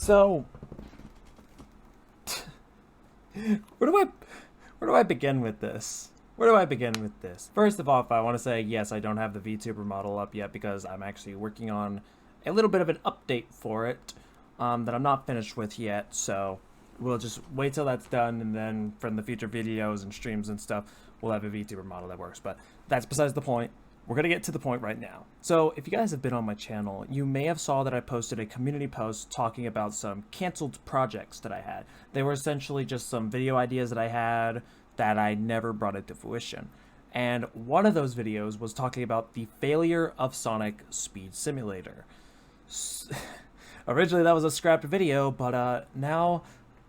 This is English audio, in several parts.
So, where do I begin with this? Where do I begin with this? First of all, I want to say, yes, I don't have the VTuber model up yet because I'm actually working on a little bit of an update for it that I'm not finished with yet. So we'll just wait till that's done, and then from the future videos and streams and stuff, we'll have a VTuber model that works. But that's besides the point. We're going to get to the point right now. So if you guys have been on my channel, you may have saw that I posted a community post talking about some canceled projects that I had. They were essentially just some video ideas that I had that I never brought into fruition. And one of those videos was talking about the failure of Sonic Speed Simulator. Originally that was a scrapped video, but now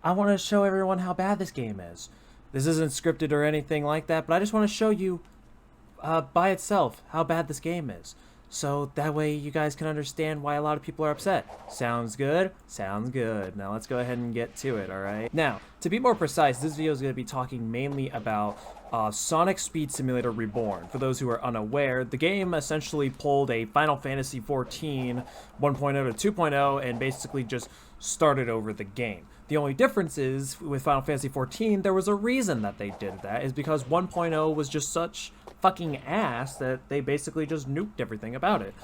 I want to show everyone how bad this game is. This isn't scripted or anything like that, but I just want to show you by itself how bad this game is, so that way you guys can understand why a lot of people are upset. Sounds good? Sounds good. Now let's go ahead and get to it, alright? Now, to be more precise, this video is going to be talking mainly about Sonic Speed Simulator Reborn. For those who are unaware, the game essentially pulled a Final Fantasy XIV 1.0 to 2.0 and basically just started over the game. The only difference is, with Final Fantasy XIV, there was a reason that they did that, is because 1.0 was just such fucking ass that they basically just nuked everything about it.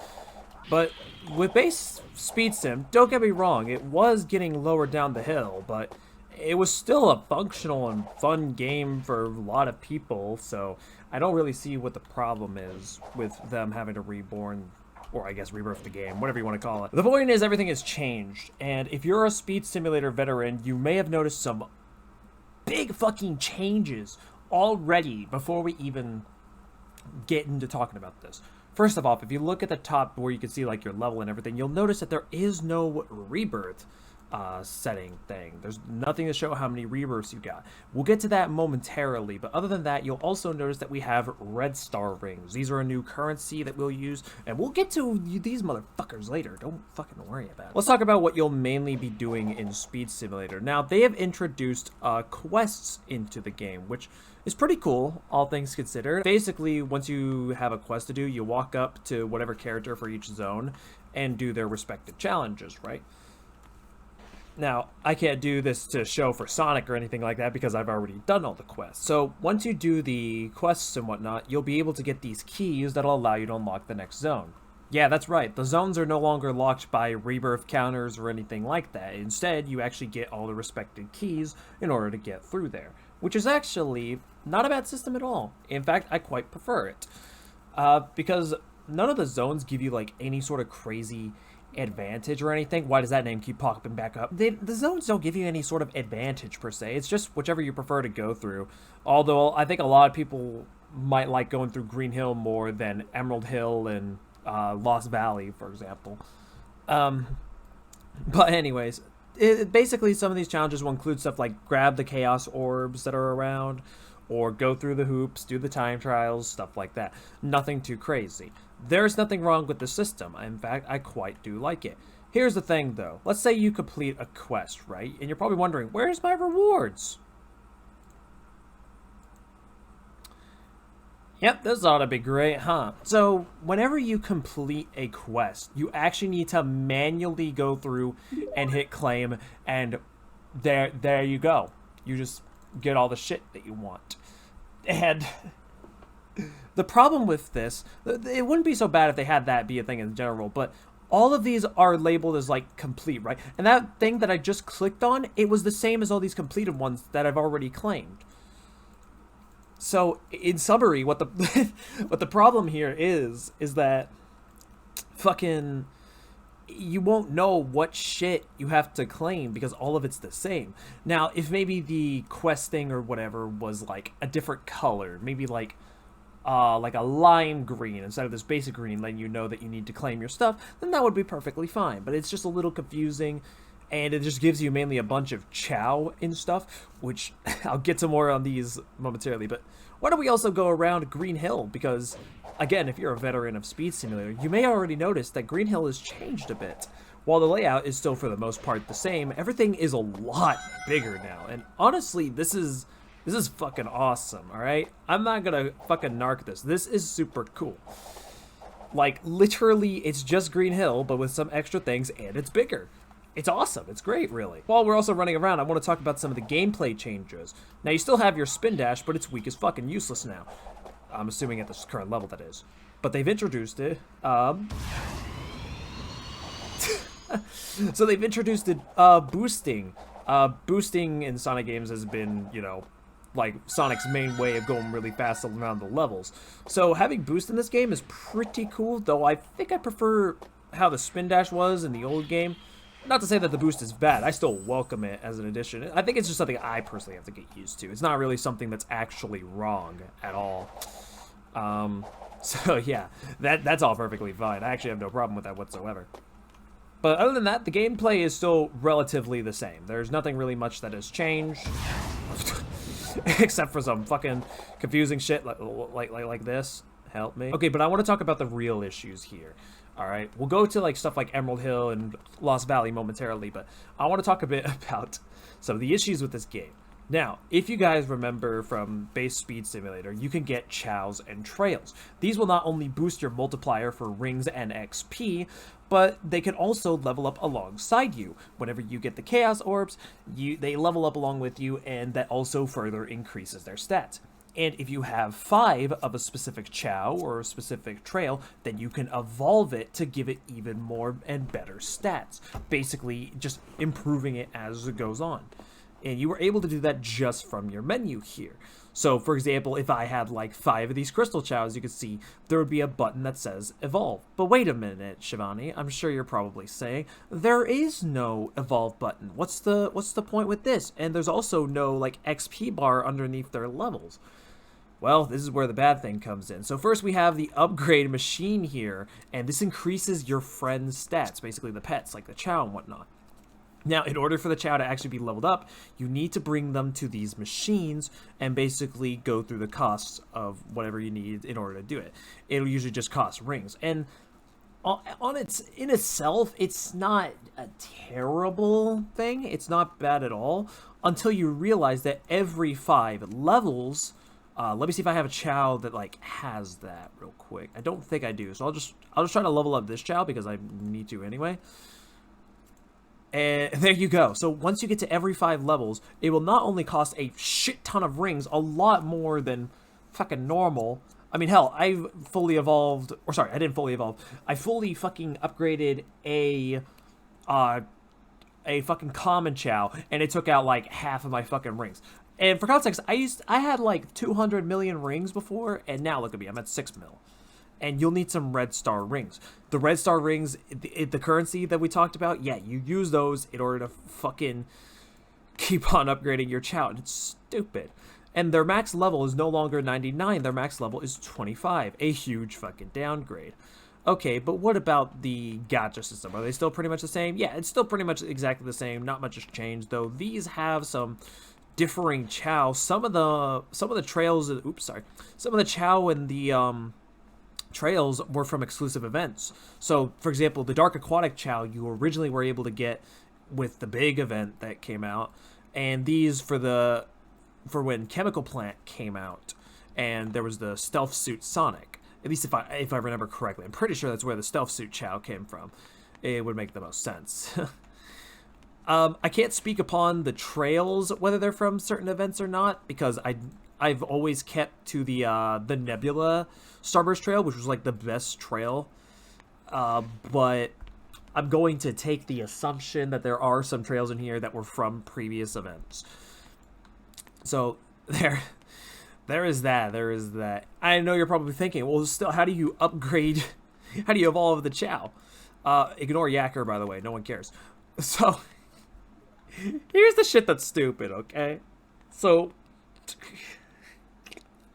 But with base Speed Sim, don't get me wrong, it was getting lower down the hill, but it was still a functional and fun game for a lot of people, so I don't really see what the problem is with them having to reborn, or I guess rebirth the game, whatever you want to call it. The point is, everything has changed, and if you're a Speed Simulator veteran, you may have noticed some big fucking changes already before we even get into talking about this. First of all, if you look at the top where you can see like your level and everything, you'll notice that there is no rebirth setting thing. There's nothing to show how many rebirths you got. We'll get to that momentarily, but other than that, you'll also notice that we have red star rings. These are a new currency that we'll use, and we'll get to these motherfuckers later. Don't fucking worry about it. Let's talk about what you'll mainly be doing in Speed Simulator. Now, they have introduced quests into the game, which is pretty cool, all things considered. Basically, once you have a quest to do, you walk up to whatever character for each zone and do their respective challenges, right? Now, I can't do this to show for Sonic or anything like that because I've already done all the quests. So once you do the quests and whatnot, you'll be able to get these keys that'll allow you to unlock the next zone. Yeah, that's right. The zones are no longer locked by rebirth counters or anything like that. Instead, you actually get all the respective keys in order to get through there, which is actually not a bad system at all. In fact, I quite prefer it because none of the zones give you like any sort of crazy advantage or anything. Why does that name keep popping back up? The zones don't give you any sort of advantage per se. It's just whichever you prefer to go through. Although I think a lot of people might like going through Green Hill more than Emerald Hill and Lost Valley, for example. But anyways, basically some of these challenges will include stuff like grab the chaos orbs that are around, or go through the hoops, do the time trials, stuff like that. Nothing too crazy. There's nothing wrong with the system. In fact, I quite do like it. Here's the thing though. Let's say you complete a quest, right? And you're probably wondering, where's my rewards? Yep, this ought to be great, huh? So, whenever you complete a quest, you actually need to manually go through and hit claim, and there you go. You just get all the shit that you want. And the problem with this, it wouldn't be so bad if they had that be a thing in general, but all of these are labeled as like complete, right? And that thing that I just clicked on, it was the same as all these completed ones that I've already claimed. So in summary, what the what the problem here is that fucking you won't know what shit you have to claim because all of it's the same. Now, if maybe the quest thing or whatever was like a different color, maybe like a lime green instead of this basic green, letting you know that you need to claim your stuff, then that would be perfectly fine. But it's just a little confusing, and it just gives you mainly a bunch of chow and stuff, which I'll get to more on these momentarily. But why don't we also go around Green Hill? Because, again, if you're a veteran of Speed Simulator, you may already notice that Green Hill has changed a bit. While the layout is still for the most part the same, everything is a lot bigger now. And honestly, this is fucking awesome, alright? I'm not gonna fucking narc this. This is super cool. Like, literally, it's just Green Hill, but with some extra things, and it's bigger. It's awesome. It's great, really. While we're also running around, I want to talk about some of the gameplay changes. Now, you still have your spin dash, but it's weak as fuck and useless now. I'm assuming at this current level, that is. But they've introduced it. So they've introduced it, boosting. Boosting in Sonic games has been, you know, like Sonic's main way of going really fast around the levels. So having boost in this game is pretty cool, though I think I prefer how the spin dash was in the old game. Not to say that the boost is bad, I still welcome it as an addition. I think it's just something I personally have to get used to. It's not really something that's actually wrong at all. So yeah, that's all perfectly fine. I actually have no problem with that whatsoever. But other than that, the gameplay is still relatively the same. There's nothing really much that has changed. Except for some fucking confusing shit like this. Help me. Okay, but I want to talk about the real issues here. Alright, we'll go to like stuff like Emerald Hill and Lost Valley momentarily, but I want to talk a bit about some of the issues with this game. Now, if you guys remember from base Speed Simulator, you can get chows and trails. These will not only boost your multiplier for rings and XP, but they can also level up alongside you. Whenever you get the Chaos Orbs, they level up along with you, and that also further increases their stats. And if you have 5 of a specific chow or a specific trail, then you can evolve it to give it even more and better stats. Basically, just improving it as it goes on. And you were able to do that just from your menu here. So, for example, if I had like 5 of these crystal chows, you could see there would be a button that says Evolve. But wait a minute, Shivani, I'm sure you're probably saying, there is no Evolve button. What's the point with this? And there's also no like XP bar underneath their levels. Well, this is where the bad thing comes in. So first we have the upgrade machine here, and this increases your friend's stats, basically the pets, like the chow and whatnot. Now, in order for the chow to actually be leveled up, you need to bring them to these machines and basically go through the costs of whatever you need in order to do it. It'll usually just cost rings. And in itself, it's not a terrible thing. It's not bad at all until you realize that every 5 levels... let me see if I have a chow that like has that real quick. I don't think I do, so I'll just try to level up this chow because I need to anyway. And there you go. So once you get to every 5 levels, it will not only cost a shit ton of rings, a lot more than fucking normal. I mean, hell, I fully evolved, or sorry, I didn't fully evolve. I fully fucking upgraded a fucking common chow, and it took out like half of my fucking rings. And for context, I had like 200 million rings before, and now look at me, I'm at 6 mil. And you'll need some red star rings. The red star rings, the currency that we talked about, yeah, you use those in order to fucking keep on upgrading your chow. It's stupid. And their max level is no longer 99, their max level is 25. A huge fucking downgrade. Okay, but what about the gacha system? Are they still pretty much the same? Yeah, it's still pretty much exactly the same. Not much has changed, though. These have some differing chow. Some of the trails, some of the chow and the trails were from exclusive events. So, for example, the Dark Aquatic chow you originally were able to get with the big event that came out, and these for when Chemical Plant came out, and there was the Stealth Suit Sonic. At least if I remember correctly, I'm pretty sure that's where the Stealth Suit chow came from. It would make the most sense. I can't speak upon the trails, whether they're from certain events or not, because I've always kept to the Nebula Starburst Trail, which was like the best trail. But I'm going to take the assumption that there are some trails in here that were from previous events. So there is that. I know you're probably thinking, well, still, how do you upgrade? How do you evolve the chow? Ignore Yacker, by the way. No one cares. So here's the shit that's stupid, okay? So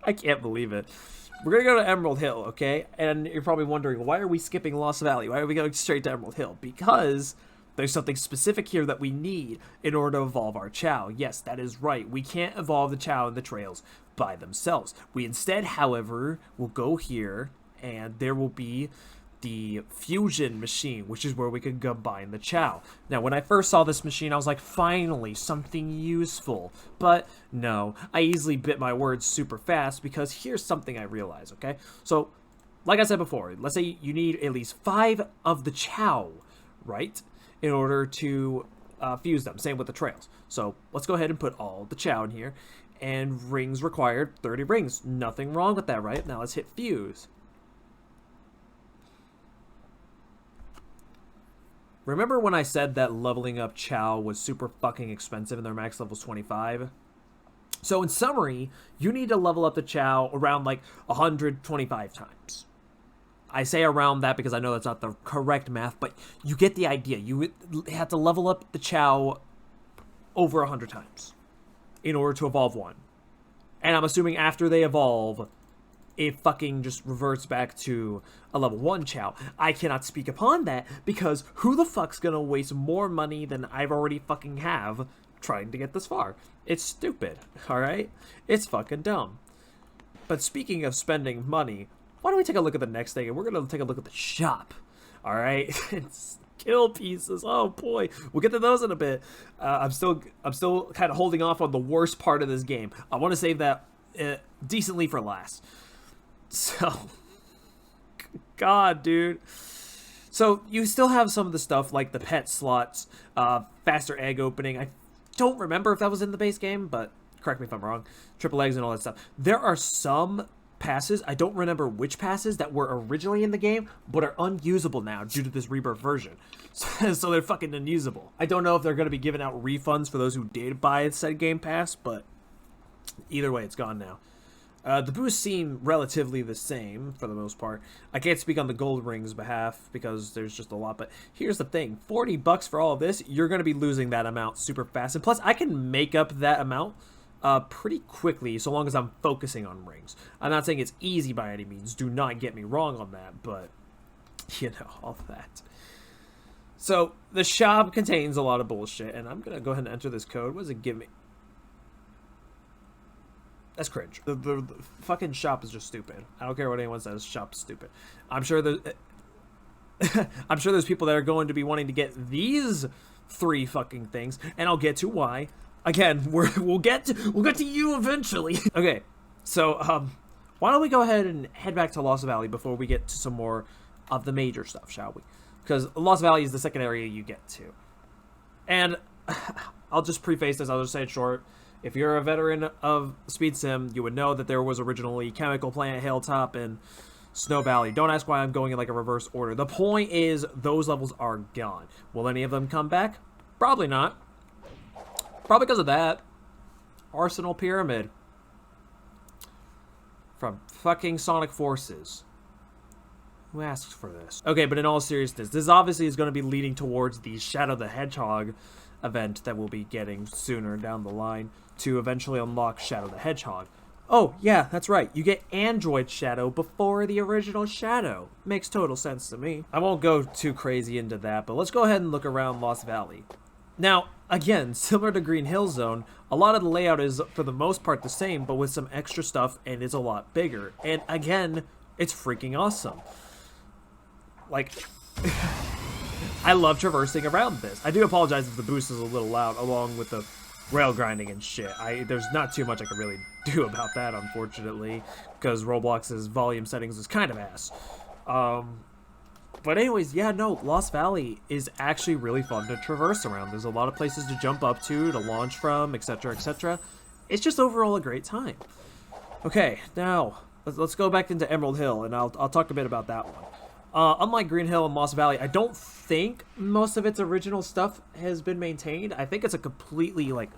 I can't believe it. We're gonna go to Emerald Hill, okay? And you're probably wondering, why are we skipping Lost Valley? Why are we going straight to Emerald Hill? Because there's something specific here that we need in order to evolve our chow. Yes, that is right. We can't evolve the chow and the trails by themselves. We instead, however, will go here, and there will be the fusion machine, which is where we can combine the chow. Now, when I first saw this machine, I was like, finally, something useful. But no, I easily bit my words super fast, because here's something I realized, okay? So, like I said before, let's say you need at least 5 of the chow, right? in order to fuse them. Same with the trails. So let's go ahead and put all the Chow in here. And rings required, 30 rings. Nothing wrong with that, right? Now let's hit fuse. Remember when I said that leveling up Chow was super fucking expensive and their max level is 25? So in summary, you need to level up the Chow around like 125 times. I say around that because I know that's not the correct math, but you get the idea. You have to level up the Chow over 100 times in order to evolve one. And I'm assuming after they evolve, it fucking just reverts back to a level 1 Chow. I cannot speak upon that because who the fuck's gonna waste more money than I've already fucking have trying to get this far? It's stupid, alright? It's fucking dumb. But speaking of spending money, why don't we take a look at the next thing and we're gonna take a look at the shop, alright? It's skill pieces, oh boy. We'll get to those in a bit. I'm still kind of holding off on the worst part of this game. I want to save that decently for last. So, God, dude. So, you still have some of the stuff like the pet slots, faster egg opening. I don't remember if that was in the base game, but correct me if I'm wrong. Triple eggs and all that stuff. There are some passes, I don't remember which passes, that were originally in the game, but are unusable now due to this rebirth version. So they're fucking unusable. I don't know if they're going to be giving out refunds for those who did buy said game pass, but either way, it's gone now. The boosts seem relatively the same for the most part. I can't speak on the gold rings behalf because there's just a lot, but here's the thing. 40 bucks for all of this, you're going to be losing that amount super fast. And plus, I can make up that amount pretty quickly so long as I'm focusing on rings. I'm not saying it's easy by any means. Do not get me wrong on that, but, you know, all that. So, the shop contains a lot of bullshit, and I'm going to go ahead and enter this code. What does it give me? That's cringe. The fucking shop is just stupid. I don't care what anyone says. Shop's stupid. I'm sure there's people that are going to be wanting to get these 3 fucking things, and I'll get to why. Again, we'll get to you eventually. Okay, so why don't we go ahead and head back to Lost Valley before we get to some more of the major stuff, shall we? Because Lost Valley is the second area you get to. And I'll just preface this, I'll just say it short. If you're a veteran of Speed Sim, you would know that there was originally Chemical Plant, Hilltop, and Snow Valley. Don't ask why I'm going in like a reverse order. The point is, those levels are gone. Will any of them come back? Probably not. Probably because of that. Arsenal Pyramid. From fucking Sonic Forces. Who asks for this? Okay, but in all seriousness, this obviously is going to be leading towards the Shadow the Hedgehog event that we'll be getting sooner down the line to eventually unlock Shadow the Hedgehog. Oh, yeah, that's right. You get Android Shadow before the original Shadow. Makes total sense to me. I won't go too crazy into that, but let's go ahead and look around Lost Valley. Now, again, similar to Green Hill Zone, a lot of the layout is, for the most part, the same, but with some extra stuff, and it's a lot bigger. And again, it's freaking awesome. Like, I love traversing around this. I do apologize if the boost is a little loud, along with the rail grinding and shit. There's not too much I can really do about that, unfortunately, because Roblox's volume settings is kind of ass. But anyways, yeah, no, Lost Valley is actually really fun to traverse around. There's a lot of places to jump up to launch from, etc., etc. It's just overall a great time. Okay, now, let's go back into Emerald Hill, and I'll talk a bit about that one. Unlike Green Hill and Lost Valley, I don't think most of its original stuff has been maintained. I think it's a completely, like,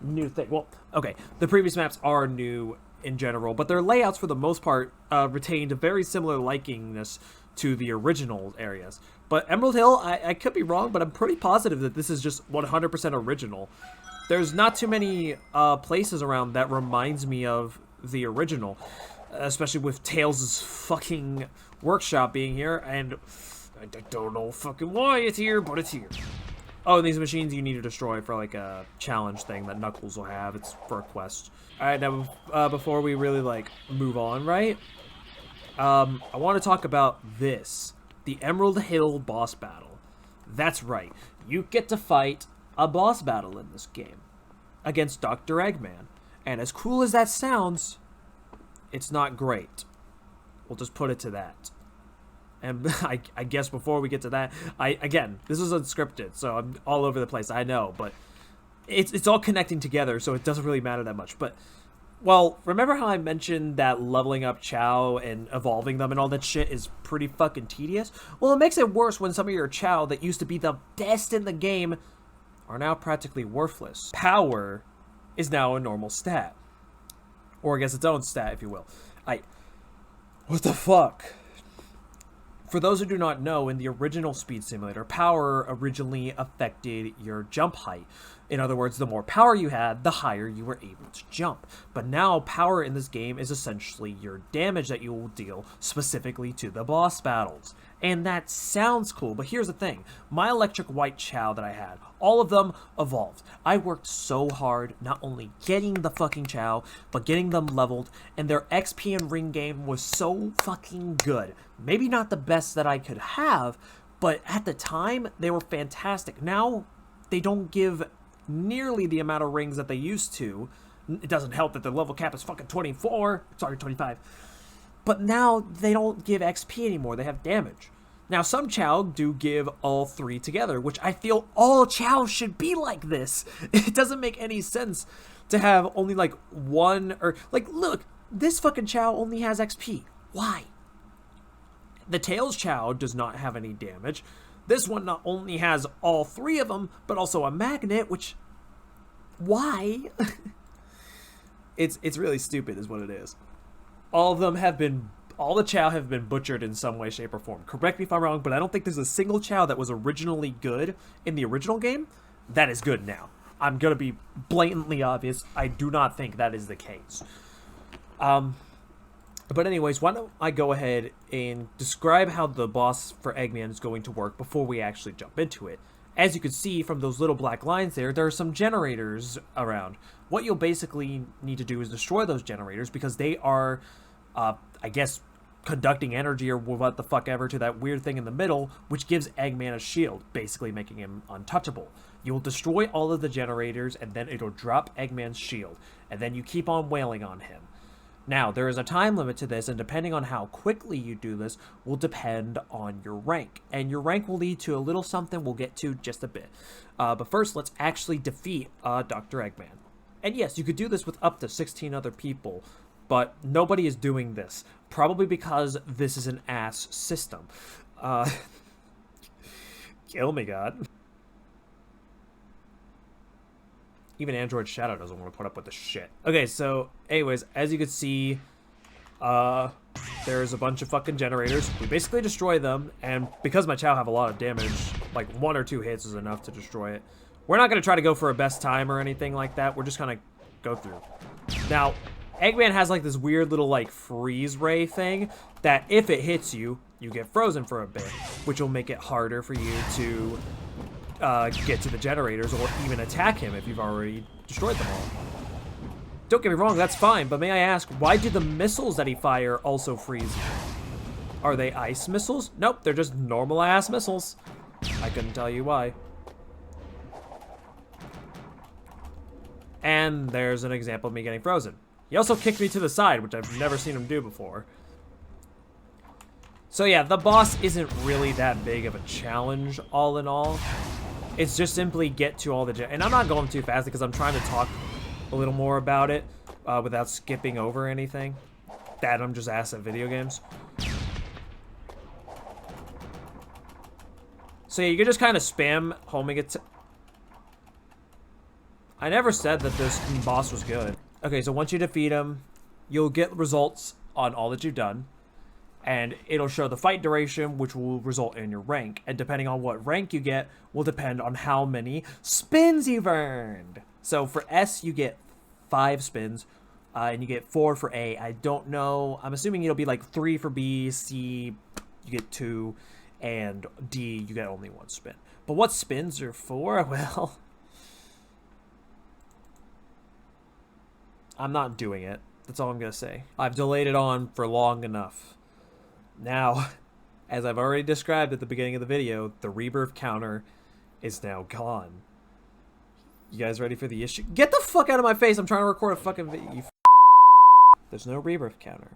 new thing. Well, okay, the previous maps are new in general, but their layouts, for the most part, retained a very similar likingness to the original areas. But Emerald Hill, I could be wrong, but I'm pretty positive that this is just 100% original. There's not too many places around that reminds me of the original, especially with Tails' fucking workshop being here, and I don't know fucking why it's here, but it's here. Oh, and these machines you need to destroy for like a challenge thing that Knuckles will have. It's for a quest. Alright, now before we really like move on, right? I want to talk about this. The Emerald Hill boss battle. That's right. You get to fight a boss battle in this game against Dr. Eggman. And as cool as that sounds, it's not great. We'll just put it to that. And I guess before we get to that, again, this is unscripted, so I'm all over the place, I know, but it's all connecting together, so it doesn't really matter that much. But, well, remember how I mentioned that leveling up Chow and evolving them and all that shit is pretty fucking tedious? Well, it makes it worse when some of your Chow that used to be the best in the game are now practically worthless. Power is now a normal stat. Or I guess its own stat, if you will. What the fuck? For those who do not know, in the original Speed Simulator, power originally affected your jump height. In other words, the more power you had, the higher you were able to jump. But now, power in this game is essentially your damage that you will deal specifically to the boss battles. And that sounds cool, but here's the thing. My electric white Chow that I had, all of them evolved. I worked so hard, not only getting the fucking Chow, but getting them leveled, and their XP and ring game was so fucking good. Maybe not the best that I could have, but at the time, they were fantastic. Now, they don't give nearly the amount of rings that they used to. It doesn't help that the level cap is fucking 24. Sorry, 25. But now, they don't give XP anymore. They have damage. Now, some Chow do give all three together, which I feel all Chow should be like this. It doesn't make any sense to have only, like, one, or, like, look, this fucking Chow only has XP. Why? The Tails Chow does not have any damage. This one not only has all three of them, but also a magnet, which, why? It's really stupid is what it is. All the Chow have been butchered in some way, shape, or form. Correct me if I'm wrong, but I don't think there's a single Chow that was originally good in the original game that is good now. I'm gonna be blatantly obvious. I do not think that is the case. But anyways, why don't I go ahead and describe how the boss for Eggman is going to work before we actually jump into it. As you can see from those little black lines there are some generators around. What you'll basically need to do is destroy those generators because they are, I guess, conducting energy or what the fuck ever to that weird thing in the middle, which gives Eggman a shield, basically making him untouchable. You will destroy all of the generators, and then it'll drop Eggman's shield, and then you keep on wailing on him. Now, there is a time limit to this, and depending on how quickly you do this will depend on your rank. And your rank will lead to a little something we'll get to just a bit. But first, let's actually defeat Dr. Eggman. And yes, you could do this with up to 16 other people, but nobody is doing this. Probably because this is an ass system. Kill me, God. Even Android Shadow doesn't want to put up with this shit. Okay, so, anyways, as you can see, there's a bunch of fucking generators. We basically destroy them, and because my Chow have a lot of damage, like 1 or 2 hits is enough to destroy it. We're not going to try to go for a best time or anything like that. We're just going to go through. Now, Eggman has like this weird little like freeze ray thing that if it hits you, you get frozen for a bit, which will make it harder for you to get to the generators or even attack him if you've already destroyed them all. Don't get me wrong, that's fine, but may I ask, why do the missiles that he fire also freeze you? Are they ice missiles? Nope, they're just normal ass missiles. I couldn't tell you why. And there's an example of me getting frozen. He also kicked me to the side, which I've never seen him do before. So yeah, the boss isn't really that big of a challenge, all in all. It's just simply get to all the... And I'm not going too fast because I'm trying to talk a little more about it without skipping over anything. That I'm just ass at video games. So yeah, you can just kind of spam homing it. I never said that this boss was good. Okay, so once you defeat him, you'll get results on all that you've done. And it'll show the fight duration, which will result in your rank. And depending on what rank you get, will depend on how many spins you've earned. So for S, you get 5 spins, and you get 4 for A. I don't know. I'm assuming it'll be like 3 for B, C, you get 2, and D, you get only 1 spin. But what spins are for? Well, I'm not doing it. That's all I'm going to say. I've delayed it on for long enough. Now, as I've already described at the beginning of the video, the rebirth counter is now gone. You guys ready for the issue? Get the fuck out of my face! I'm trying to record a fucking video. There's no rebirth counter.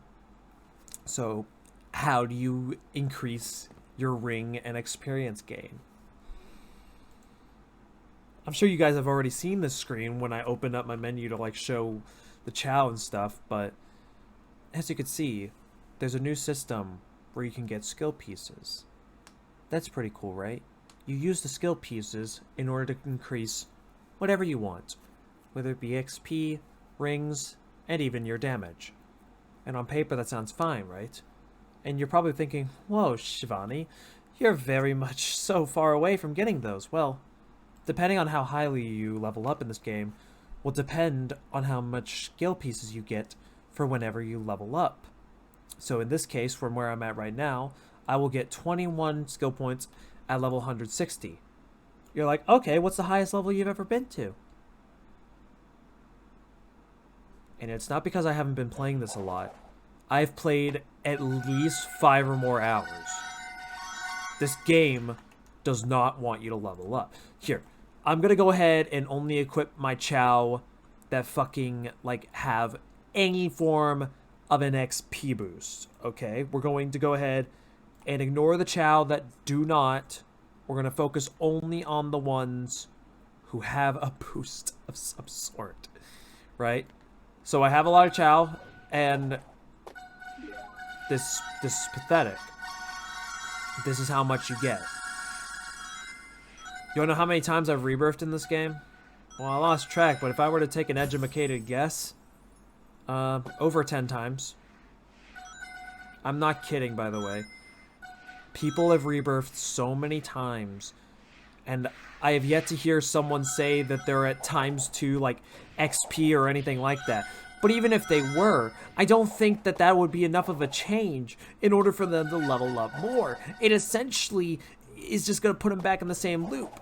So, how do you increase your ring and experience gain? I'm sure you guys have already seen this screen when I opened up my menu to like show the chow and stuff, but as you can see, there's a new system where you can get skill pieces. That's pretty cool, right? You use the skill pieces in order to increase whatever you want, whether it be XP, rings, and even your damage. And on paper that sounds fine, right? And you're probably thinking, whoa, Shivani, you're very much so far away from getting those. Well, depending on how highly you level up in this game, will depend on how much skill pieces you get for whenever you level up. So in this case, from where I'm at right now, I will get 21 skill points at level 160. You're like, okay, what's the highest level you've ever been to? And it's not because I haven't been playing this a lot. I've played at least 5 or more hours. This game does not want you to level up. Here, I'm gonna go ahead and only equip my chow that fucking, like, have any form of an XP boost, okay? We're going to go ahead and ignore the chow that do not. We're gonna focus only on the ones who have a boost of some sort, right? So I have a lot of chow, and this is pathetic. This is how much you get. You wanna know how many times I've rebirthed in this game? Well, I lost track, but if I were to take an educated guess, over 10 times. I'm not kidding, by the way. People have rebirthed so many times, and I have yet to hear someone say that they're at ×2, like, XP or anything like that. But even if they were, I don't think that that would be enough of a change in order for them to level up more. It essentially is just going to put them back in the same loop.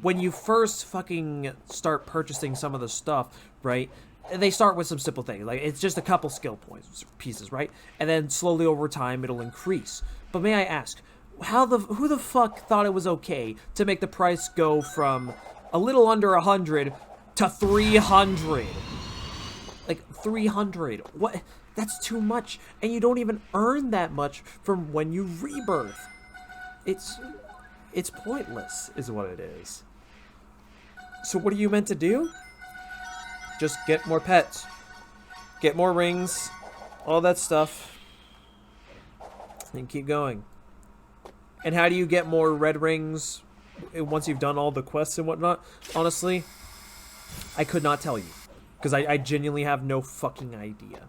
When you first fucking start purchasing some of the stuff, right, they start with some simple things. Like, it's just a couple skill points, pieces, right? And then slowly over time, it'll increase. But may I ask, who the fuck thought it was okay to make the price go from a little under 100 to 300? Like, 300. What? That's too much. And you don't even earn that much from when you rebirth. It's pointless, is what it is. So what are you meant to do? Just get more pets. Get more rings. All that stuff. And keep going. And how do you get more red rings once you've done all the quests and whatnot? Honestly, I could not tell you. Because I genuinely have no fucking idea.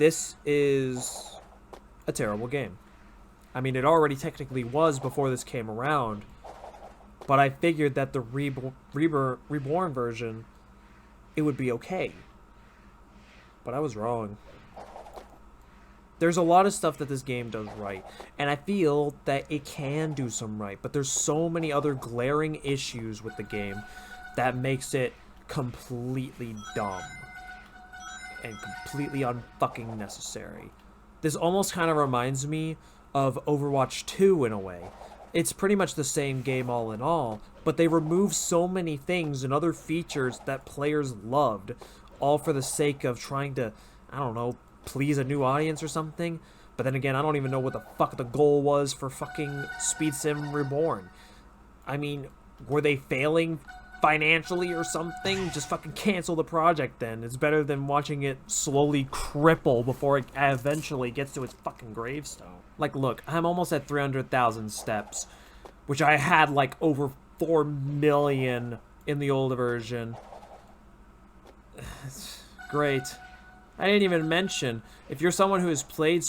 This is a terrible game. I mean, it already technically was before this came around. But I figured that the Reborn version, it would be okay. But I was wrong. There's a lot of stuff that this game does right. And I feel that it can do some right. But there's so many other glaring issues with the game that makes it completely dumb. And completely unfucking necessary. This almost kind of reminds me of Overwatch 2 in a way. It's pretty much the same game all in all, but they removed so many things and other features that players loved, all for the sake of trying to, I don't know, please a new audience or something. But then again, I don't even know what the fuck the goal was for fucking Speed Sim Reborn. I mean, were they failing financially or something? Just fucking cancel the project then. It's better than watching it slowly cripple before it eventually gets to its fucking gravestone. Like, look, I'm almost at 300,000 steps, which I had like over 4 million in the older version. It's great. I didn't even mention, if you're someone who has played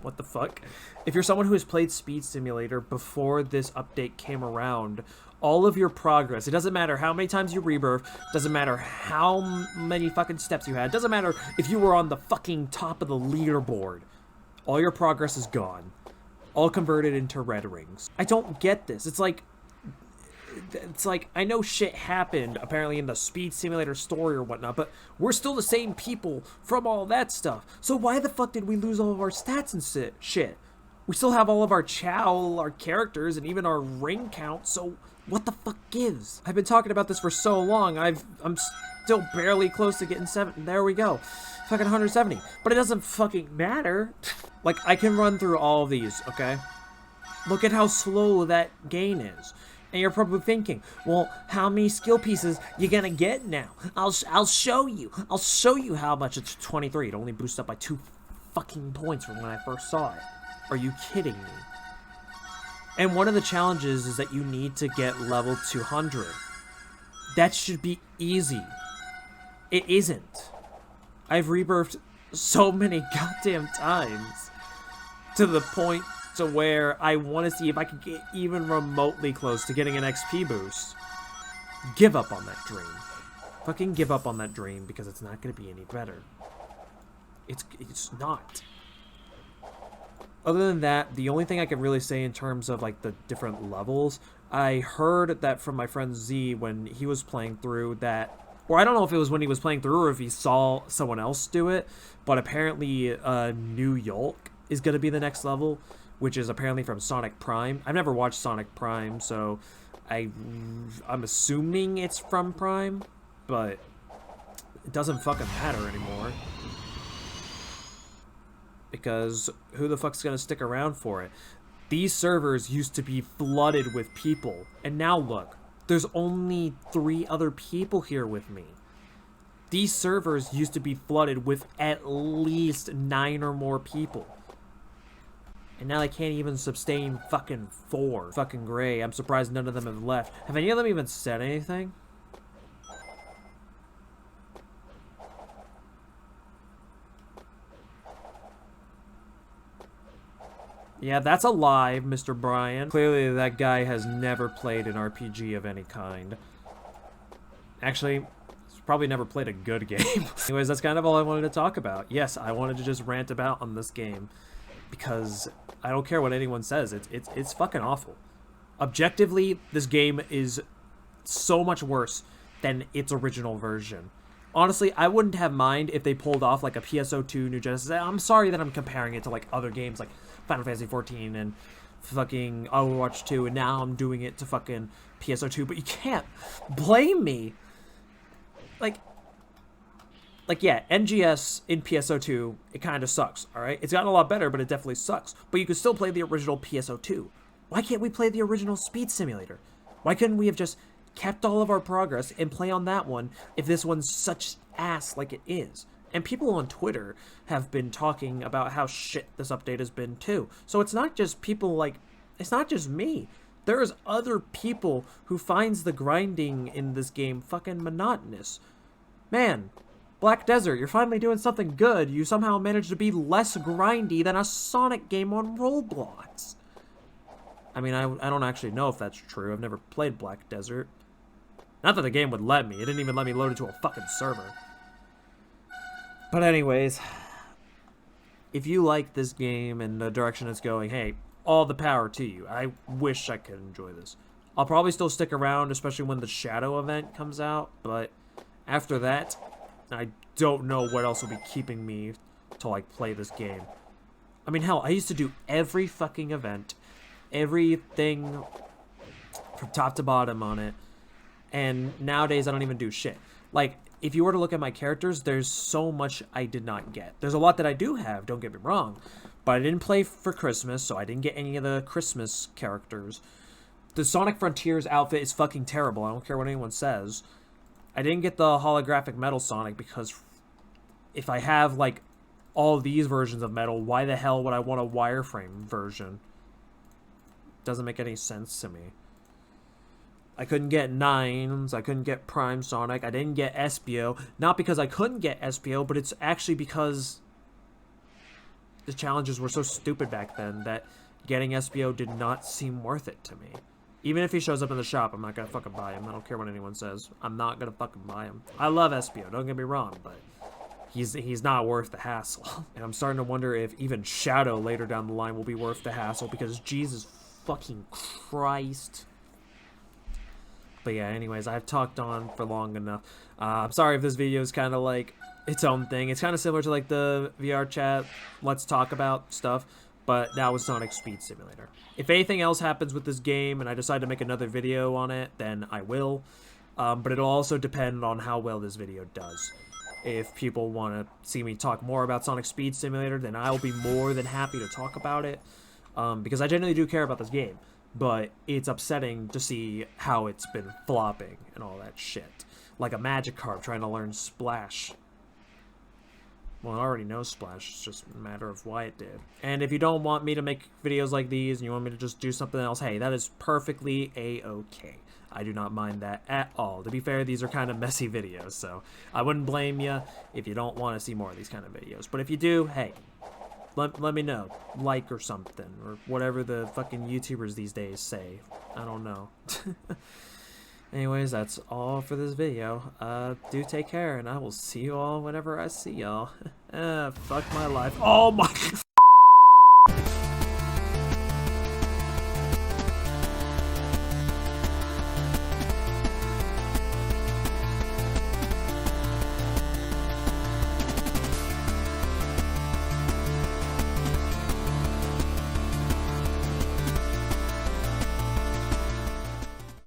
what the fuck? If you're someone who has played Speed Simulator before this update came around, all of your progress, it doesn't matter how many times you rebirth, doesn't matter how many fucking steps you had, doesn't matter if you were on the fucking top of the leaderboard, all your progress is gone. All converted into red rings. I don't get this. It's like, I know shit happened, apparently, in the Speed Simulator story or whatnot, but we're still the same people from all that stuff. So why the fuck did we lose all of our stats and shit? We still have all of our chow, our characters, and even our ring count, so what the fuck gives? I've been talking about this for so long, I'm still barely close to getting 7. There we go. Fucking 170. But it doesn't fucking matter. Like, I can run through all of these, okay? Look at how slow that gain is. And you're probably thinking, well, how many skill pieces you gonna get now? I'll show you. I'll show you how much. It's 23. It only boosts up by 2 fucking points from when I first saw it. Are you kidding me? And one of the challenges is that you need to get level 200. That should be easy. It isn't. I've rebirthed so many goddamn times to the point to where I want to see if I can get even remotely close to getting an XP boost. Give up on that dream. Fucking give up on that dream because it's not going to be any better. It's not. Other than that, the only thing I can really say in terms of like the different levels, I heard that from my friend Z when he was playing through that, or I don't know if it was when he was playing through or if he saw someone else do it, but apparently New York is going to be the next level, which is apparently from Sonic Prime. I've never watched Sonic Prime, so I'm assuming it's from Prime, but it doesn't fucking matter anymore. Because who the fuck's gonna stick around for it? These servers used to be flooded with people, and now look, there's only 3 other people here with me. These servers used to be flooded with at least 9 or more people. And now they can't even sustain fucking 4. Fucking gray. I'm surprised none of them have left. Have any of them even said anything? Yeah, that's a lie, Mr. Brian. Clearly, that guy has never played an RPG of any kind. Actually, he's probably never played a good game. Anyways, that's kind of all I wanted to talk about. Yes, I wanted to just rant about on this game. Because I don't care what anyone says. It's fucking awful. Objectively, this game is so much worse than its original version. Honestly, I wouldn't have mind if they pulled off like a PSO2 New Genesis. I'm sorry that I'm comparing it to like other games like Final Fantasy 14 and fucking Overwatch 2, and now I'm doing it to fucking PSO2, but you can't blame me. Like yeah, NGS in PSO2, it kind of sucks, alright? It's gotten a lot better, but it definitely sucks. But you could still play the original PSO2. Why can't we play the original Speed Simulator? Why couldn't we have just kept all of our progress and play on that one if this one's such ass like it is? And people on Twitter have been talking about how shit this update has been too. So it's not just people like, it's not just me. There's other people who finds the grinding in this game fucking monotonous. Man, Black Desert, you're finally doing something good. You somehow managed to be less grindy than a Sonic game on Roblox. I mean, I don't actually know if that's true. I've never played Black Desert. Not that the game would let me. It didn't even let me load into a fucking server. But anyways, if you like this game and the direction it's going, hey, all the power to you. I wish I could enjoy this. I'll probably still stick around, especially when the Shadow event comes out, but after that, I don't know what else will be keeping me to, like, play this game. I mean, hell, I used to do every fucking event, everything from top to bottom on it, and nowadays I don't even do shit. Like, if you were to look at my characters, there's so much I did not get. There's a lot that I do have, don't get me wrong, but I didn't play for Christmas, so I didn't get any of the Christmas characters. The Sonic Frontiers outfit is fucking terrible, I don't care what anyone says. I didn't get the holographic Metal Sonic because if I have, like, all these versions of Metal, why the hell would I want a wireframe version? Doesn't make any sense to me. I couldn't get Nines, I couldn't get Prime Sonic, I didn't get Espio. Not because I couldn't get Espio, but it's actually because the challenges were so stupid back then that getting Espio did not seem worth it to me. Even if he shows up in the shop, I'm not gonna fucking buy him. I don't care what anyone says. I'm not gonna fucking buy him. I love Espio, don't get me wrong, but he's not worth the hassle. And I'm starting to wonder if even Shadow later down the line will be worth the hassle, because Jesus fucking Christ. But yeah, anyways, I've talked on for long enough. I'm sorry if this video is kind of like its own thing. It's kind of similar to like the VR chat, let's talk about stuff. but now with Sonic Speed Simulator. If anything else happens with this game and I decide to make another video on it, then I will. But it'll also depend on how well this video does. If people want to see me talk more about Sonic Speed Simulator, then I'll be more than happy to talk about it. Because I genuinely do care about this game. But it's upsetting to see how it's been flopping and all that shit. Like a Magikarp trying to learn Splash. Well, I already know Splash, it's just a matter of why it did. And if you don't want me to make videos like these and you want me to just do something else, hey, that is perfectly a-okay. I do not mind that at all. To be fair, these are kind of messy videos, so I wouldn't blame you if you don't want to see more of these kind of videos. But if you do, hey, let me know. Like or something, or whatever the fucking YouTubers these days say. I don't know. Anyways, that's all for this video. Do take care, and I will see you all whenever I see y'all. Fuck my life. Oh my...